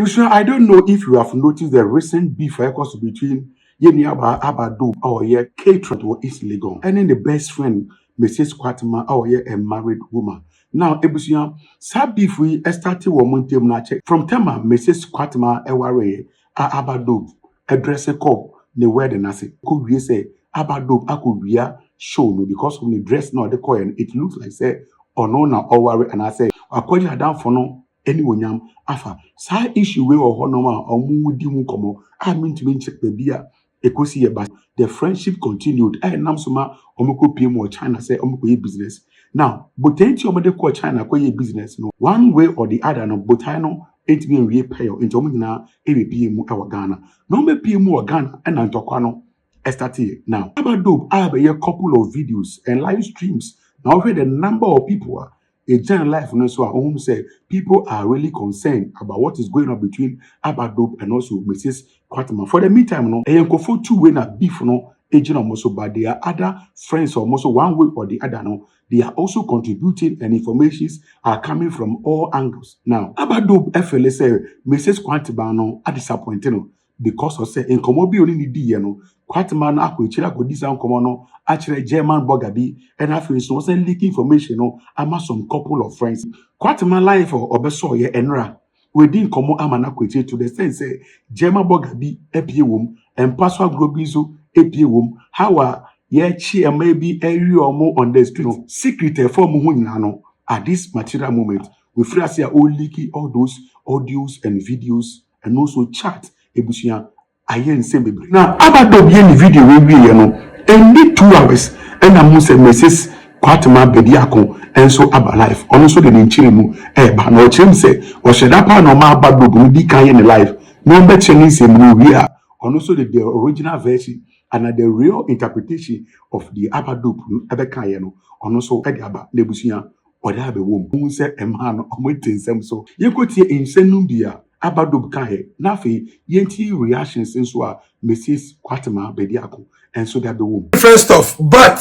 I don't know if you have noticed the recent beef between Dhope or catering to East Legon and then the best friend Mrs. Kwatemaa or a married woman. Now, Ebusian, sad beef we started woman na check from Tema Mrs. Kwatemaa Eware Dhope address a cop the wedding as it could we say Dhope I show no because of the dress no the coin it looks like say or no na or and I say I call you down for no anyone afa sa issue we or honoma or mudi mukomo I mean to mean check the beer ekosi but the friendship continued and namsuma omoko pm or China say omoko business now but then you omode ko China ko business no one way or the other no but I know it mean we pay into omina pm our Ghana no me pm or Ghana and antokwa started now Dhope I have a couple of videos and live streams now where the number of people are a general life, so I home say people are really concerned about what is going on between Dhope and also Mrs. Kwatemaa. For the meantime, no, and go for 2 way na beef, no, agent also, but there are other friends or also one way or the other, no, they are also contributing and informations are coming from all angles. Now, Dhope FLA say Mrs. Kwatemaa no are disappointed, no, because of say in Komobi only need the no. Kwatemaa na akwekyira go dis ankomo no actually German blogger bi and after so was leak information no ama some couple of friends Kwatemaa life or obeso ye enra we din komo ama na akwekyira to the sense say German blogger bi epie wom and password group izo epie wom how are ye chi maybe area omo on the street no secret for mu nyina no at this material moment we free as all leaking all those audios and videos and also chat ebusia ayen sembe now Dhope yen video we only 2 hours and I say Mrs. Kwatemaa bediako and so life also the nchirimu ba no chim say o sheda pa no ma Dhope di kan in life no be chinese movie also the original version and the real interpretation of the Dhope ebe kan no also e aba nebusia o da be wom hu say emha no ometinsem so yekotie insenu bia Dhope kan na fe yenti reactions so Mrs. Kwatemaa bediako and so that the womb. First off, but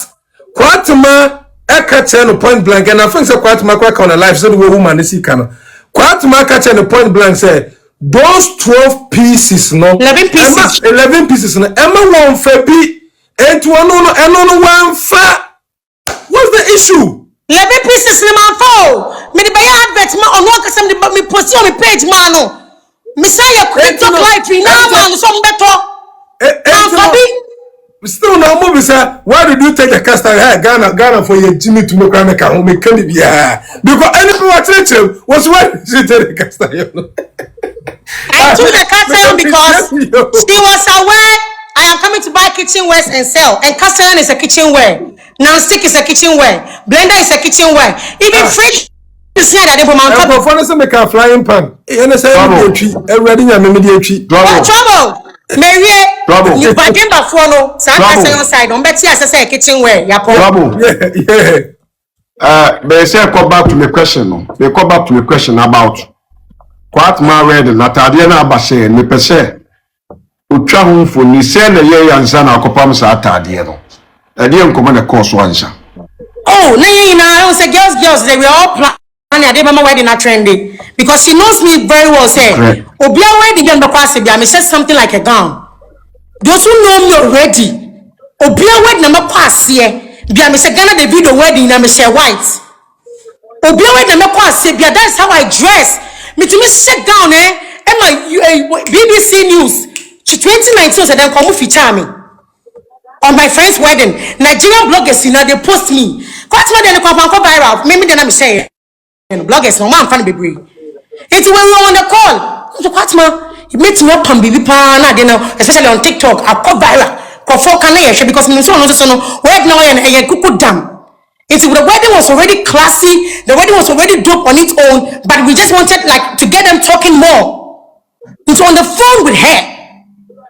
Kwatemaa catch no point blank, and I think so Kwatemaa quite on a life, so the woman is can. Kwatemaa catch no point blank say those 12 pieces, no 11 pieces, 11 pieces, no Emma one for be and to one fa. What's the issue? 11 pieces in my phone. Me the buy advert ma on one cause me post on my page man no. Me say your TikTok live now man some better. Still now movie say why did you take the caster Ghana for your Jimmy to make a home make candy because anything was rich was why she take the caster. I took the caster because she was aware I am coming to buy kitchenware and sell and caster is a kitchenware. Non-stick is a kitchenware. Blender is a kitchenware. Even fridge is here that they from on top. For us make a frying pan. And say ready na me dey twi. Trouble. Mary, you bargain before no. Saka side. On bet here say kitchenware. Ya Trouble. Yeah. They say come back to the question. No. They come back to the question about Kwatemaa wedding. Natade na abase me pese. Otwa ho fo ni se na ye yansa na akopam sa atade no. Ade enkomo na course wansa. Oh, I was say girls they were all planning ade mama wedding na trendy because she knows me very well say obia wedding dem because bia me say something like a gown. Those who know me already obia wedding na kwase bia me say Ghana the video wedding na me share white. Obia wedding na kwase bia that's how I dress. Me to me shake down and my BBC News 2019 so dem come feature me. On my friend's wedding, Nigerian bloggers, they post me. Kwatemaa then come viral. Maybe then I'm saying, bloggers, no man fan be brave. It's when we were on the call. So Kwatemaa, it makes me up on baby pan, especially on TikTok. I go viral. Because me so no wedding now and kuku dam. It's the wedding was already classy. The wedding was already dope on its own, but we just wanted like to get them talking more. It's on the phone with her.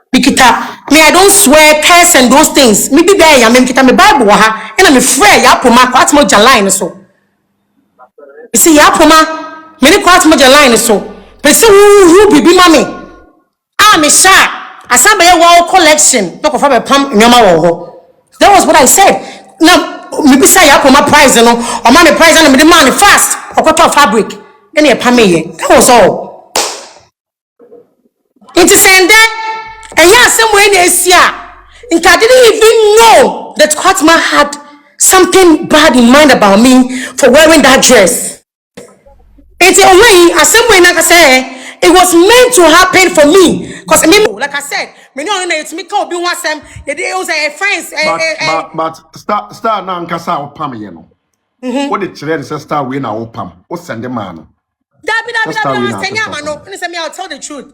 Bikita, me I don't swear, curse and those things. Me be there, I mean, kita me Bible ha, and I'm afraid ya poma Kwatemaa jaline so. You see ya poma, me ni Kwatemaa jaline so. Person who be mommy. Ah me sha, asamba ye wall collection. No ko fa be pam nyoma wo ho. That was what I said. Now me be say ya poma price no, o ma me price no me the man fast. Okoto fabric. Any pam ye. That was all. It is send and yeah, somewhere in Asia. And I didn't even know that Kwatemaa had something bad in mind about me for wearing that dress. It's a way, as somewhere like I said, it was meant to happen for me. Because me, like I said, me no know it's me can't be one some the day was a friends. But star now nkasa opam ye no. What the children say star we na opam. What send the man? Dabi, I'll tell the truth.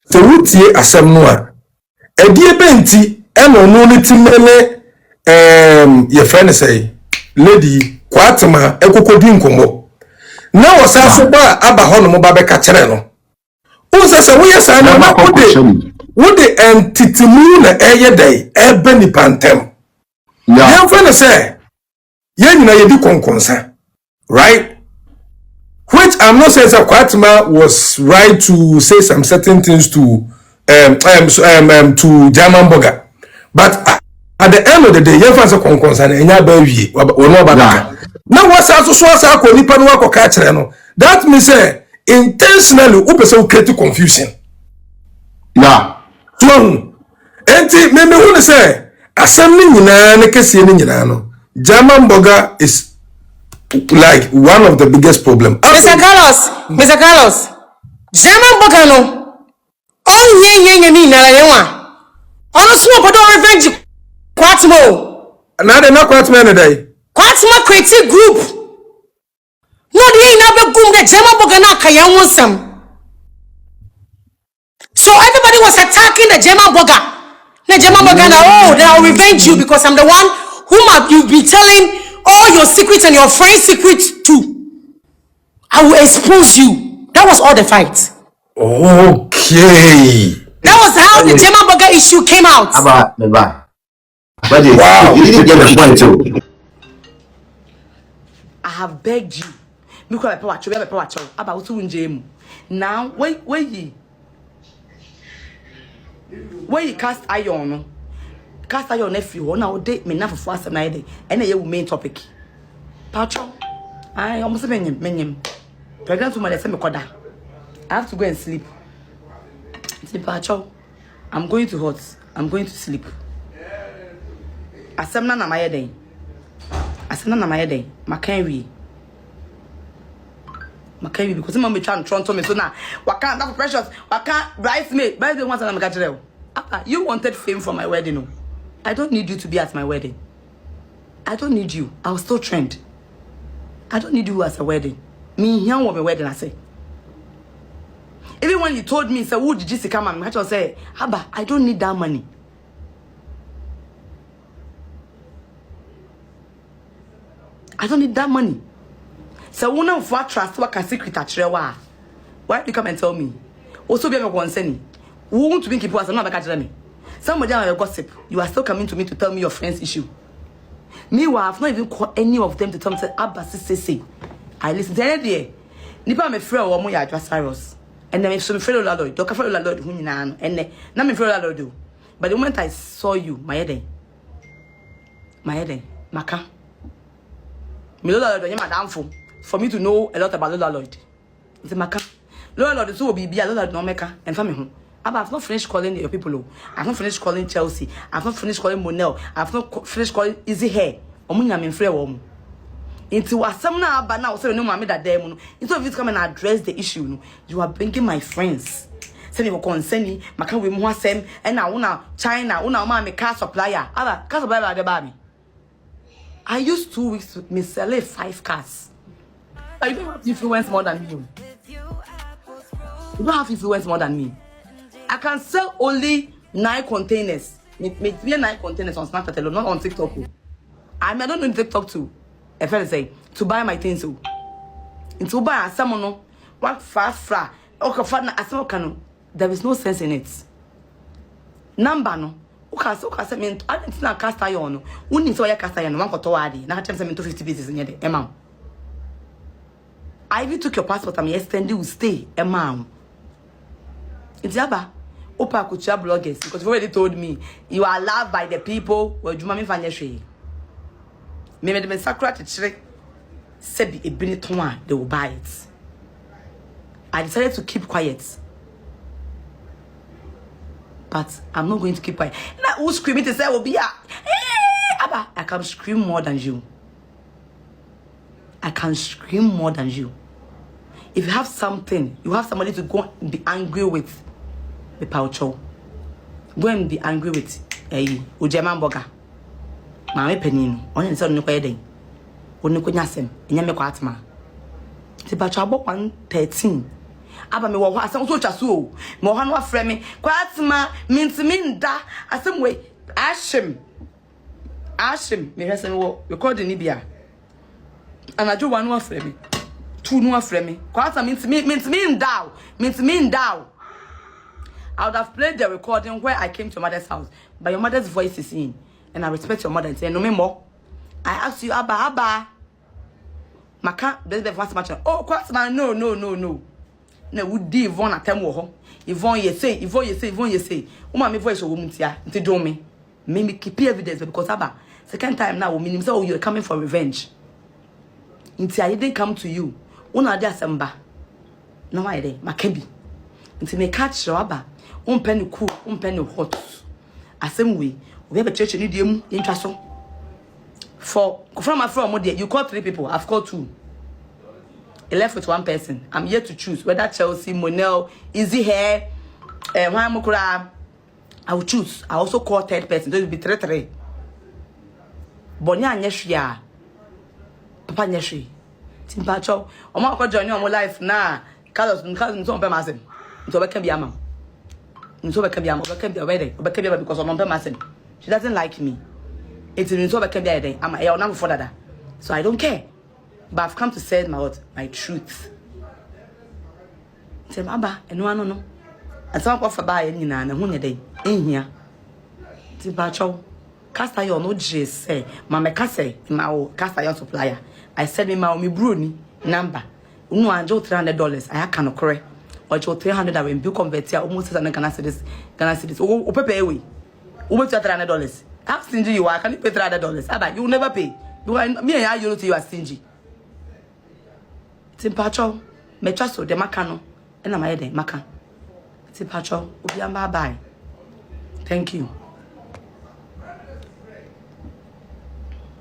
So wutie asem no a edie benti e no no ne timene your friend say lady Kwatemaa ekokodi nkomo na wosaso ba aba ho no ba be ka kere no unsese wo yesa na ma wode entitimu na eye dai ebe ni pantem ya friend say ye nyina ye di konkonsa, right? Which I'm not saying that Kwatemaa was right to say some certain things to German Burger, but at the end of the day, you find some concern and you baby or no bad. Now what's also so as I call Nippon work or catch that means intentionally open create confusion. Yeah. So enti me want to say assembly nyina na kesi ni nyina no German Burger is like one of the biggest problem. Mr. Carlos, German Burger no. Oh yeah ni na yewa. Ono so obodo revenge Kwatemaa. Na de na Kwatemaa na dai. Kwatemaa creative group. No dey na be gum the German Burger na kayan wonsam. So everybody was attacking the German Burger. The German Burger na they'll revenge you because I'm the one whom you've been telling all your secrets and your friends' secrets too. I will expose you. That was all the fight. Okay. That was how the German Burger issue came out. Wow. You didn't get the point too. I have begged you. Because I watch about two in jail. Now where you cast iron. Cast iron nephew on our date me never for us and I and a main topic. Patron, I almost menyem. Pregnant woman send me koda. I have to go and sleep. Patron, I'm going to hot. I'm going to sleep. Asemna na my day. Makanwi because mama be trying to try me so now. What can't that precious? What can't bridesmaid? By the ones that I'm catching. You wanted fame for my wedding, no? I don't need you to be at my wedding. I don't need you. I'll still trend. I don't need you as a wedding. Me here want my wedding, I say. Even when you told me, say, who did you see come and I say, Haba, I don't need that money. I don't need that money. So when I'm for trust, what can secret at why do you come and tell me? Also be a concern. Who want to be people as another catch me? Somebody on your gossip. You are still coming to me to tell me your friend's issue. Meanwhile, I've not even called any of them to tell me say Abba say. I listen to any day. Nipa me frɛ wo mo ya adwa Cyrus. And then me so me frɛ Lord. Do ka frɛ Lord hu nyina no. And na me frɛ Lord do. But the moment I saw you, my head. Maka. Me Lord do madam for me to know a lot about Lord. It's Maka. Lord so be Lord no meka and fa me ho. I've not finished calling your people. I've not finished calling Chelsea. I've not finished calling Monel. I've not finished calling Easy Hair. Omunya me frɛ wo. Into asem na aba na so no mama that there no. Instead of you to come and address the issue no, you are bringing my friends. Say me concern maka we mu asem and na una China, una ma me car supplier. Aba car supplier dey ba me. I used 2 weeks to me sell 5 cars. I don't have influence more than you. You don't have influence more than me. I can sell only 9 containers. Me 9 containers on Snapchat alone, not on TikTok. I don't know TikTok too. I felt say to buy my things. To buy someone no what fra. There is no sense in it. Number no. Okay, say me I didn't na cast iron no. Woni so ya cast iron one koto ade. Na tell me 250 pieces in here. Emma. I even took your passport and yesterday will stay. Emma. It's Yaba. Opa Kucha bloggers because you already told me you are loved by the people. Well, you mami fanya shwe. Me made me sakura to chire. Sebi ebini they will buy it. I decided to keep quiet. but I'm not going to keep quiet. Now, who screaming to say, Obia? Abba, I can scream more than you. I can scream more than you. If you have something, you have somebody to go and be angry with, the poucho. Go and be angry with Ujeman Boga. Mammy Penino, on and son, no wedding. Only Kunyasem, and Yame Kwatemaa. The Bachabo 113. Abba me wa asem so chaso me wa no afre me Kwatemaa means da asem we ashim me hwese me wo recording ni bia anajo wa no afre me tu no afre me Kwatemaa means da I would have played the recording where I came to your mother's house, but your mother's voice is in, and I respect your mother and say no me more. I asked you Abba Maka there's the first match. Oh Kwatemaa no na wudi Yvonne atem wo ho Yvonne ye say uma me voice wo mutia nti do me keep evidence because aba second time now we say oh you're coming for revenge nti I didn't come to you una dey asemba na why dey makabi nti me catch aba umpen cool umpen hot asem we be church ni dem intwa so for from you call 3 people, I've called 2. I left with 1 person. I'm here to choose whether Chelsea, Monel, Easy Hair, I will choose. I also call 3rd person. So it will be 3. Bonya nyeshia. Papa nyeshi. Timpacho. Oma ko join you on life na. Carlos nso mpe masem. Nso be kan bi ama. Nso be kan bi ama. Be kan bi obede. Be kan bi because on mpe masem. She doesn't like me. It's nso be kan bi ede. Ama e ona before dada. So I don't care. But I've come to say my truth. Say, Abba, and no. And some of buy any na who day in here. Tibacho, cast iron no J say, Mamma Casse, my cast iron supplier. I said, me Mcbrown number. No, I joe $300. I can't correct. Or joe 300 I will be convert here almost as an Ghana cities. Oh, pay away. Over $300. How stingy you are, can you pay $300? Abba, you will never pay. You are me and you know you are stingy. Timpacho, me trust the makano, and I'm a makan. Timpacho, Ubiamba bye. Thank you.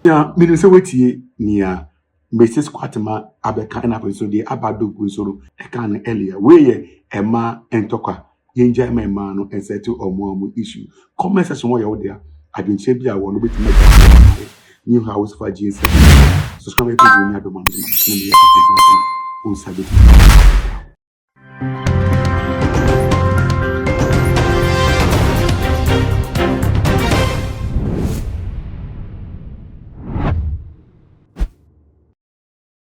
Yeah, me say wait near Mrs. Kwatemaa abeka na so de abado kunsoro e kan earlier we ema entoka yenja ema no and settle omo issue. Comment section wo ye there. Adwenche bia wo no betime new house for GS. Subscribe to the Adom on